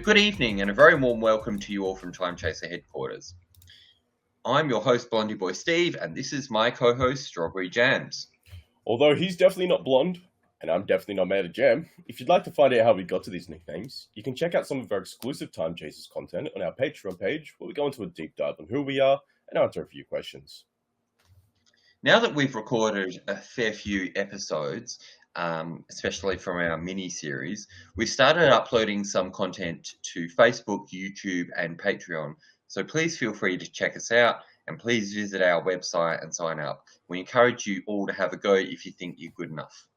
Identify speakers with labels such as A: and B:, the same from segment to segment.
A: Good evening and a very warm welcome to you all from Time Chaser headquarters. I'm your host, Blondie Boy Steve, and this is my co-host, Strawberry Jams.
B: Although he's definitely not blonde, and I'm definitely not made of jam, if you'd like to find out how we got to these nicknames, you can check out some of our exclusive Time Chasers content on our Patreon page, where we go into a deep dive on who we are and answer a few questions.
A: Now that we've recorded a fair few episodes, especially from our mini-series, we've started uploading some content to Facebook, YouTube, and Patreon. So please feel free to check us out, and please visit our website and sign up. We encourage you all to have a go if you think you're good enough.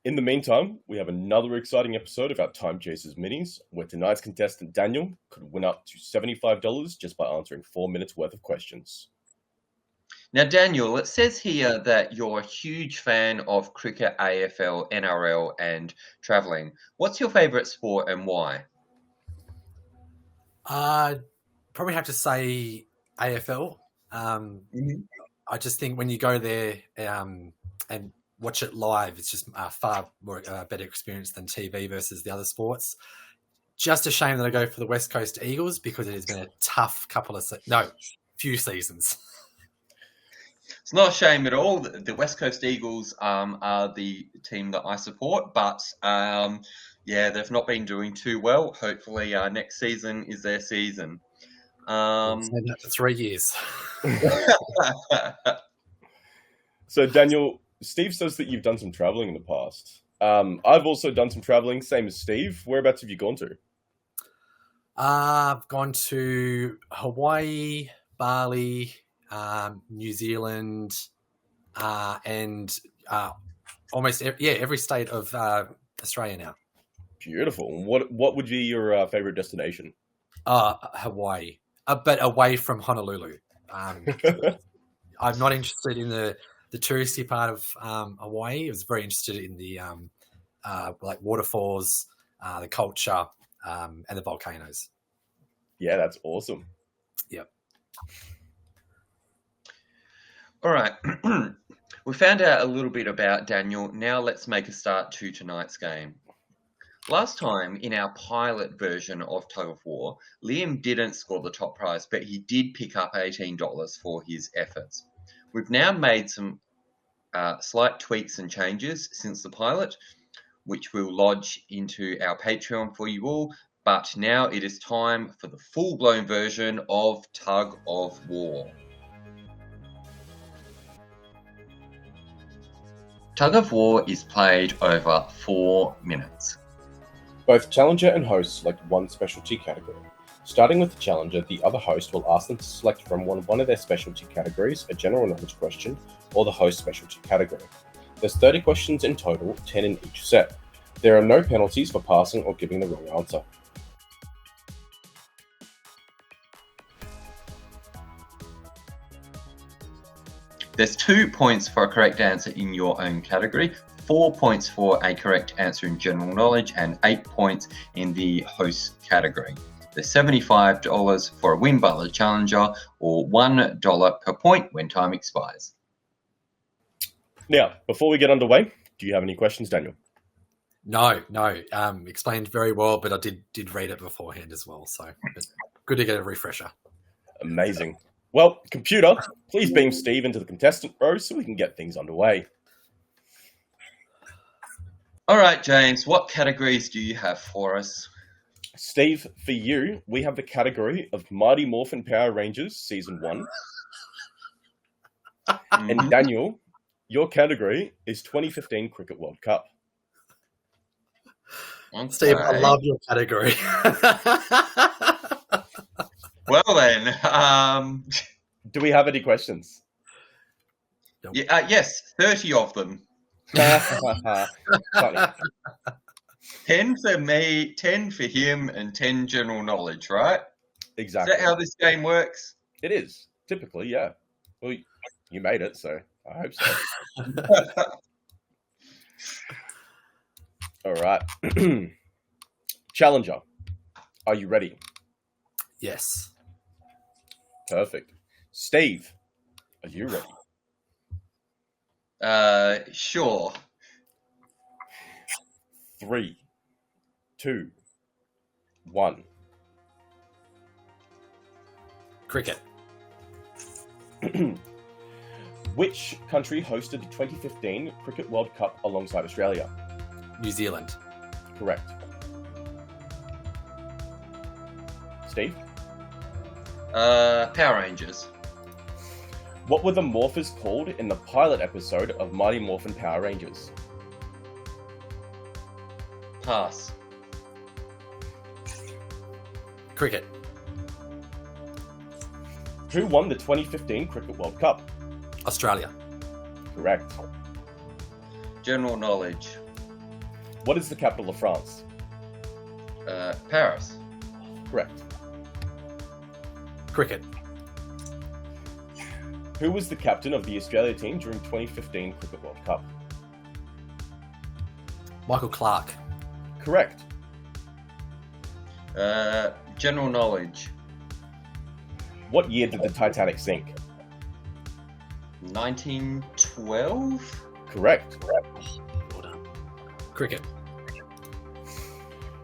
B: In the meantime, we have another exciting episode of our Time Chasers minis, where tonight's contestant Daniel could win up to $75 just by answering 4 minutes worth of questions.
A: Now, Daniel, it says here that you're a huge fan of cricket, AFL, NRL, and travelling. What's your favourite sport and why?
C: Probably have to say AFL. I just think when you go there and watch it live, it's just a far more better experience than TV versus the other sports. Just a shame that I go for the West Coast Eagles because it has been a tough few seasons.
A: It's not a shame at all. The West Coast Eagles are the team that I support, but they've not been doing too well. Hopefully next season is their season.
C: Say that for 3 years.
B: So, Daniel, Steve says that you've done some traveling in the past. I've also done some traveling, same as Steve. Whereabouts have you gone to?
C: I've gone to Hawaii, Bali, New Zealand, and almost every state of Australia now.
B: Beautiful. What would be your favorite destination?
C: Hawaii, but away from Honolulu. I'm not interested in the touristy part of Hawaii. I was very interested in the waterfalls, the culture, and the volcanoes.
B: Yeah, that's awesome.
C: Yep.
A: All right. We found out a little bit about Daniel. Now let's make a start to tonight's game. Last time, in our pilot version of Tug of War, Liam didn't score the top prize, but he did pick up $18 for his efforts. We've now made some slight tweaks and changes since the pilot, which we'll lodge into our Patreon for you all, but now it is time for the full-blown version of Tug of War. Tug of War is played over 4 minutes.
B: Both challenger and host select one specialty category. Starting with the challenger, the other host will ask them to select from one of their specialty categories, a general knowledge question, or the host specialty category. There's 30 questions in total, 10 in each set. There are no penalties for passing or giving the wrong answer.
A: There's 2 points for a correct answer in your own category, 4 points for a correct answer in general knowledge, and 8 points in the host category. There's $75 for a win by the challenger, or $1 per point when time expires.
B: Now, before we get underway, do you have any questions, Daniel?
C: No. Explained very well, but I did read it beforehand as well, so good to get a refresher.
B: Amazing. Well, computer, please beam Steve into the contestant row so we can get things underway.
A: All right, James, what categories do you have for us?
B: Steve, for you, we have the category of Mighty Morphin Power Rangers Season 1. And Daniel, your category is 2015 Cricket World Cup.
A: Okay.
C: Steve, I love your category.
A: Well then,
B: do we have any questions?
A: Yes, 30 of them.
B: Funny.
A: 10 for me, 10 for him, and 10 general knowledge, right?
B: Exactly.
A: Is that how this game works?
B: It is, typically, yeah. Well, you made it, so I hope so. All right. Challenger, are you ready?
C: Yes.
B: Perfect. Steve, are you ready?
A: Sure.
B: 3, 2, 1.
C: Cricket.
B: Which country hosted the 2015 Cricket World Cup alongside Australia?
C: New Zealand.
B: Correct. Steve?
A: Power Rangers.
B: What were the Morphers called in the pilot episode of Mighty Morphin Power Rangers?
A: Pass.
C: Cricket.
B: Who won the 2015 Cricket World Cup?
C: Australia.
B: Correct.
A: General knowledge.
B: What is the capital of France?
A: Paris.
B: Correct.
C: Cricket.
B: Who was the captain of the Australia team during 2015 Cricket World Cup?
C: Michael Clark.
B: Correct.
A: General knowledge.
B: What year did the Titanic sink?
A: 1912?
B: Correct.
C: Well done. Cricket.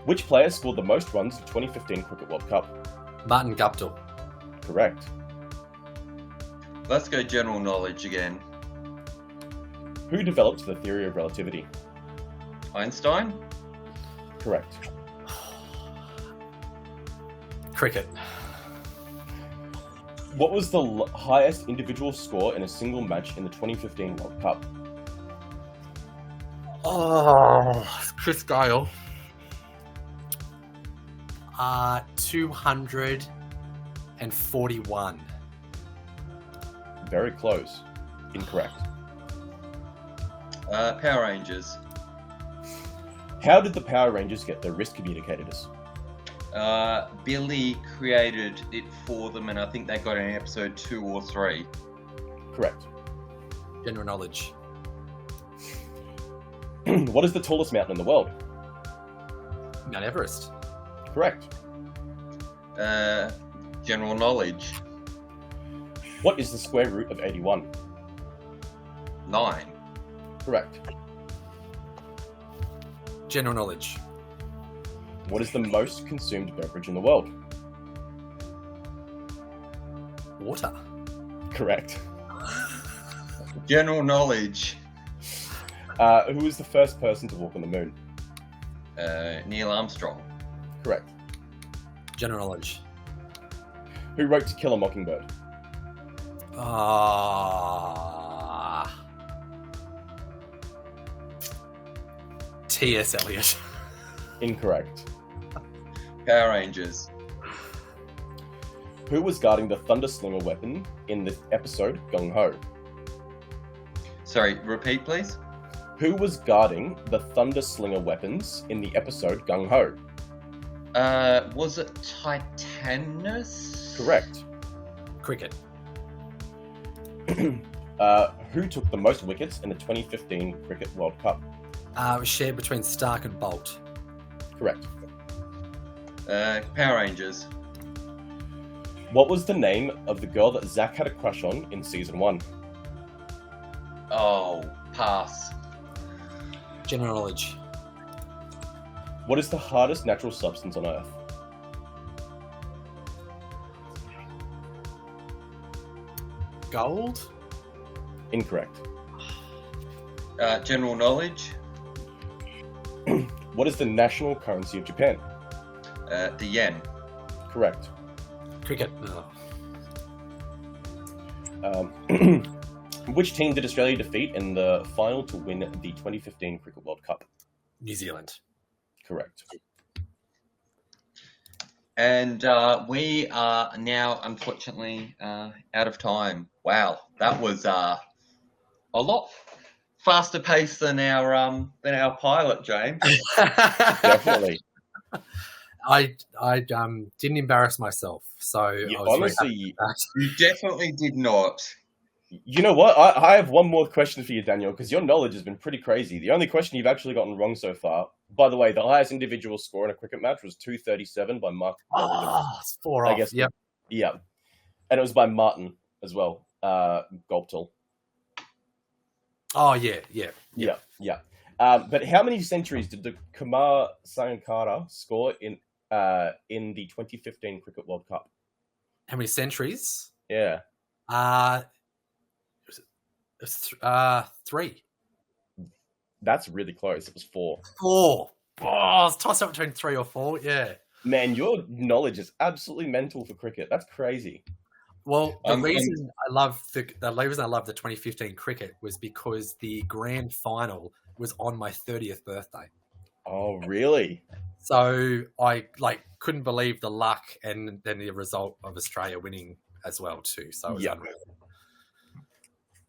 B: Which player scored the most runs in the 2015 Cricket World Cup?
C: Martin Guptill.
B: Correct.
A: Let's go general knowledge again.
B: Who developed the theory of relativity?
A: Einstein?
B: Correct.
C: Cricket.
B: What was the highest individual score in a single match in the 2015 World Cup?
C: Oh, Chris Gale. 241.
B: Very close. Incorrect.
A: Power Rangers.
B: How did the Power Rangers get their wrist communicators?
A: Billy created it for them, and I think they got it in episode 2 or 3.
B: Correct.
C: General knowledge.
B: What is the tallest mountain in the world?
C: Mount Everest.
B: Correct.
A: General knowledge.
B: What is the square root of 81?
A: 9.
B: Correct.
C: General knowledge.
B: What is the most consumed beverage in the world?
C: Water.
B: Correct.
A: General knowledge.
B: Who was the first person to walk on the moon?
A: Neil Armstrong.
B: Correct.
C: General knowledge.
B: Who wrote To Kill a Mockingbird?
C: T.S. Eliot.
B: Incorrect.
A: Power Rangers.
B: Who was guarding the Thunder Slinger weapon in the episode Gung Ho?
A: Sorry, repeat please.
B: Who was guarding the Thunder Slinger weapons in the episode Gung Ho?
A: Was it Titanus?
B: Correct.
C: Cricket.
B: Who took the most wickets in the 2015 Cricket World Cup?
C: It was shared between Stark and Bolt.
B: Correct.
A: Power Rangers.
B: What was the name of the girl that Zach had a crush on in season 1?
A: Oh, pass.
C: General knowledge.
B: What is the hardest natural substance on Earth?
C: Gold.
B: Incorrect.
A: General knowledge.
B: What is the national currency of Japan?
A: The yen.
B: Correct.
C: Cricket. No.
B: Which team did Australia defeat in the final to win the 2015 Cricket World Cup?
C: New Zealand.
B: Correct.
A: And we are now, unfortunately, out of time. Wow, that was a lot faster pace than our pilot, James.
B: Definitely.
C: I didn't embarrass myself, so
B: Yeah,
C: I was
B: honestly,
A: You definitely did not.
B: you know what? I have one more question for you, Daniel, because your knowledge has been pretty crazy. The only question you've actually gotten wrong so far, by the way, the highest individual score in a cricket match was 237 by Mark.
C: it's 4 off.
B: I guess.
C: Yep.
B: Yeah, and it was by Martin as well. Goptal.
C: Oh yeah.
B: Yeah. But how many centuries did the Kumar Sangakkara score in in the 2015 Cricket World Cup?
C: How many centuries?
B: Yeah.
C: It was 3.
B: That's really close. It was 4.
C: 4. Oh, I was tossed up between 3 or 4. Yeah.
B: Man, your knowledge is absolutely mental for cricket. That's crazy.
C: Well, the reason I love the 2015 cricket was because the grand final was on my 30th birthday.
B: Oh, really?
C: So I couldn't believe the luck and then the result of Australia winning as well too. So it was unreal.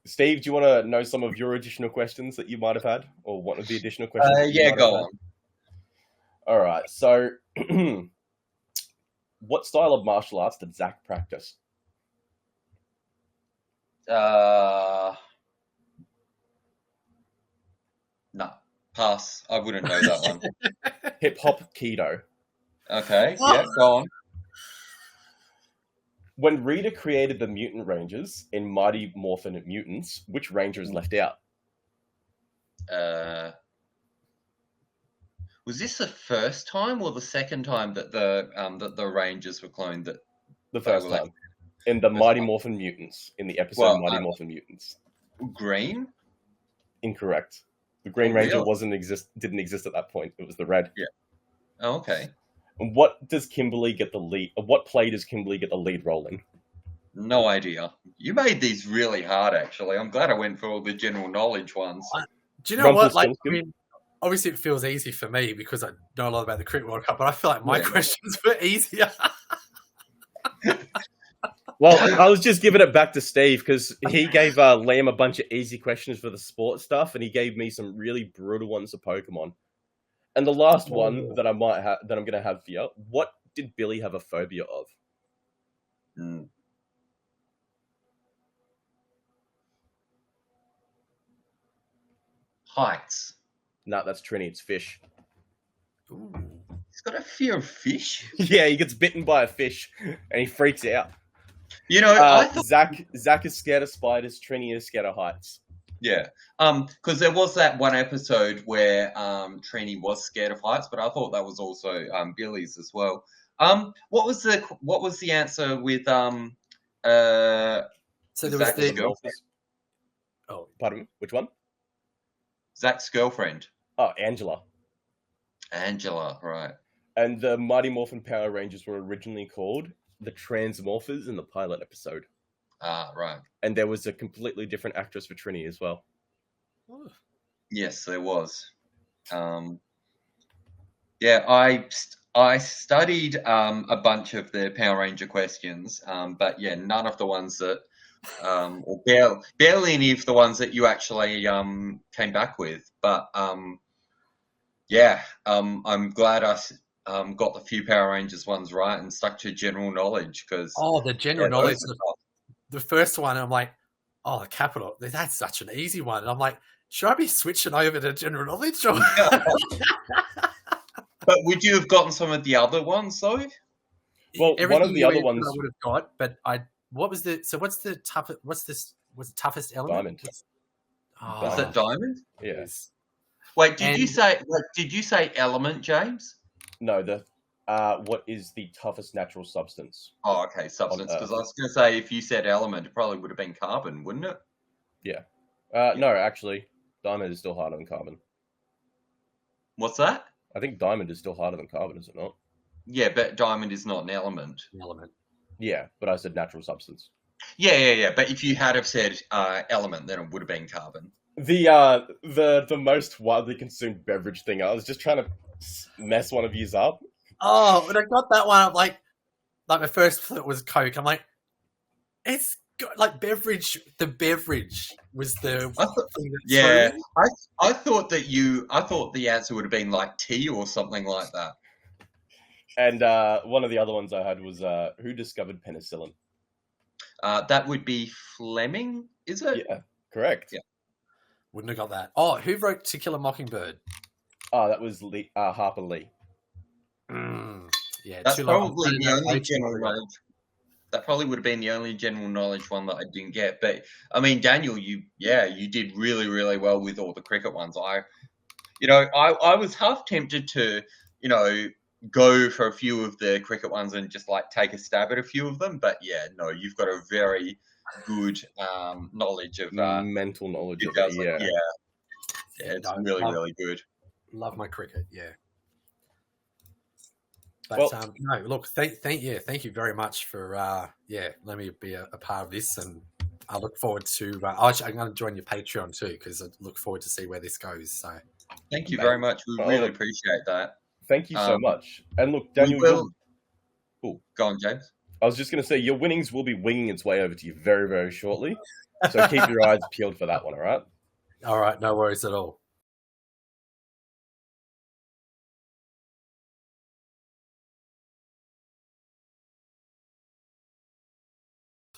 B: Steve, do you want to know some of your additional questions that you might have had, or what are the additional questions?
A: Go on.
B: All right. So, what style of martial arts did Zach practice?
A: No, pass. I wouldn't know that one.
B: Hip hop Keto.
A: Okay, yeah, go on.
B: When Rita created the mutant rangers in Mighty Morphin Mutants, which ranger is left out?
A: Was this the first time or the second time that the rangers were cloned? That
B: the first time in the Mighty Morphin Mutants, in the episode Mighty Morphin Mutants.
A: Green?
B: Incorrect. The Green Ranger didn't exist at that point. It was the red.
A: Yeah. Oh, okay.
B: And what does Kimberly get the lead? What play does Kimberly get the lead role in?
A: No idea. You made these really hard, actually. I'm glad I went for all the general knowledge ones.
C: Do you know what? I mean, obviously it feels easy for me because I know a lot about the Cricket World Cup, but I feel like my questions were easier.
B: Well, I was just giving it back to Steve because he gave Liam a bunch of easy questions for the sports stuff, and he gave me some really brutal ones for Pokemon. And the last one that I'm going to have for you, what did Billy have a phobia of?
A: Heights.
B: No, that's Trini. It's fish.
C: Ooh.
A: He's got a fear of fish?
B: Yeah, he gets bitten by a fish, and he freaks out.
A: You know, I thought...
B: Zach is scared of spiders. Trini is scared of heights.
A: Yeah, because there was that one episode where Trini was scared of heights, but I thought that was also Billy's as well. What was the answer with
C: so there
A: Zach's
C: was
A: girlfriend?
B: Oh, pardon me. Which one?
A: Zach's girlfriend.
B: Oh, Angela.
A: Angela, right.
B: And the Mighty Morphin Power Rangers were originally called the Transmorphers in the pilot episode.
A: Ah, right.
B: And there was a completely different actress for Trini as well.
A: Yes, there was. Yeah, I studied a bunch of the Power Ranger questions, but yeah, none of the ones that, or barely any of the ones that you actually came back with. But yeah, I'm glad I got the few Power Rangers ones right and stuck to general knowledge because
C: the general knowledge. The first one, I'm like, oh, the capital. That's such an easy one. And I'm like, should I be switching over to general knowledge? Or...
A: But would you have gotten some of the other ones though?
B: Well, one of the other ones
C: I would have got, but what's the toughest element?
B: Diamond.
A: Was that diamond?
B: Yes.
A: Wait, did you say element, James?
B: No, what is the toughest natural substance?
A: Oh, okay, substance. Because I was going to say, if you said element, it probably would have been carbon, wouldn't it?
B: Yeah. No, actually, diamond is still harder than carbon.
A: What's that?
B: I think diamond is still harder than carbon, is it not?
A: Yeah, but diamond is not an element.
B: Yeah, but I said natural substance.
A: Yeah. But if you had have said element, then it would have been carbon.
B: The most widely consumed beverage thing. I was just trying to mess one of yous up.
C: Oh, when I got that one, I'm like my first thought was Coke. I'm like, it's got, like beverage. The beverage was the thing that
A: yeah. I thought the answer would have been like tea or something like that.
B: And one of the other ones I had was who discovered penicillin?
A: That would be Fleming, is it?
B: Yeah, correct.
A: Yeah.
C: Wouldn't have got that. Oh, who wrote To Kill a Mockingbird?
B: Oh, that was Harper Lee.
C: Yeah,
A: that's probably the only general knowledge. That probably would have been the only general knowledge one that I didn't get. But I mean, Daniel, you did really, really well with all the cricket ones. I was half tempted to, go for a few of the cricket ones and just like take a stab at a few of them. But yeah, no, you've got a very good knowledge of
B: mental knowledge of it. Yeah.
A: It's really good.
C: Love my cricket. Yeah. But no, look, thank you very much for letting me be a part of this, and I look forward to. I'm going to join your Patreon too because I look forward to see where this goes. So,
A: thank you very much. We really appreciate that.
B: Thank you so much. And look, Daniel,
A: go on, James.
B: I was just going to say your winnings will be winging its way over to you very, very shortly. So keep your eyes peeled for that one. All right.
C: All right. No worries at all.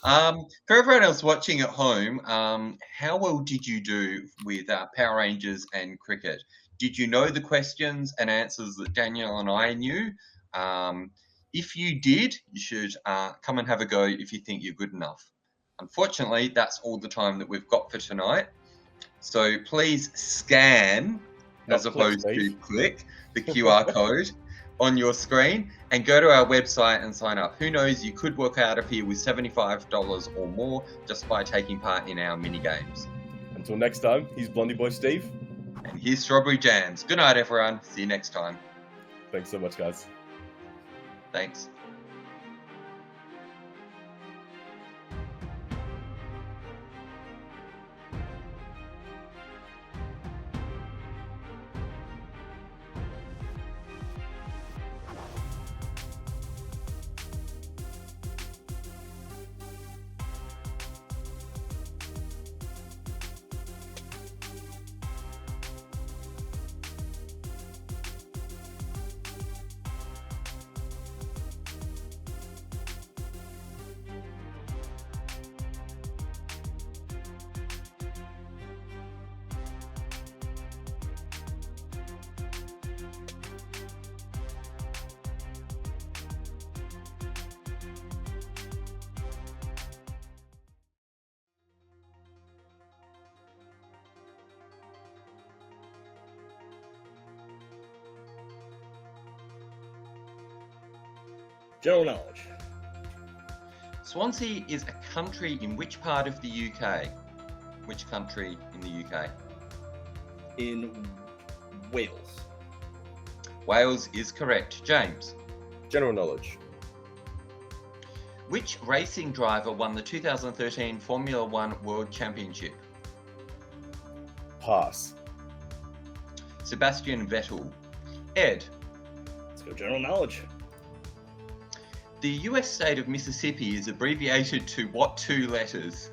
A: For everyone else watching at home, how well did you do with Power Rangers and cricket? Did you know the questions and answers that Daniel and I knew? If you did, you should come and have a go if you think you're good enough. Unfortunately, that's all the time that we've got for tonight. So please scan, as opposed to click, the QR code on your screen and go to our website and sign up. Who knows, you could walk out of here with $75 or more just by taking part in our mini games.
B: Until next time, here's Blondie Boy Steve.
A: And here's Strawberry Jams. Good night, everyone. See you next time.
B: Thanks so much, guys.
A: Thanks.
D: General knowledge.
A: Swansea is a country in which part of the UK? Which country in the UK?
D: In Wales.
A: Wales is correct. James.
B: General knowledge.
A: Which racing driver won the 2013 Formula One World Championship?
B: Pass.
A: Sebastian Vettel. Ed.
D: Let's go general knowledge.
A: The US state of Mississippi is abbreviated to what two letters?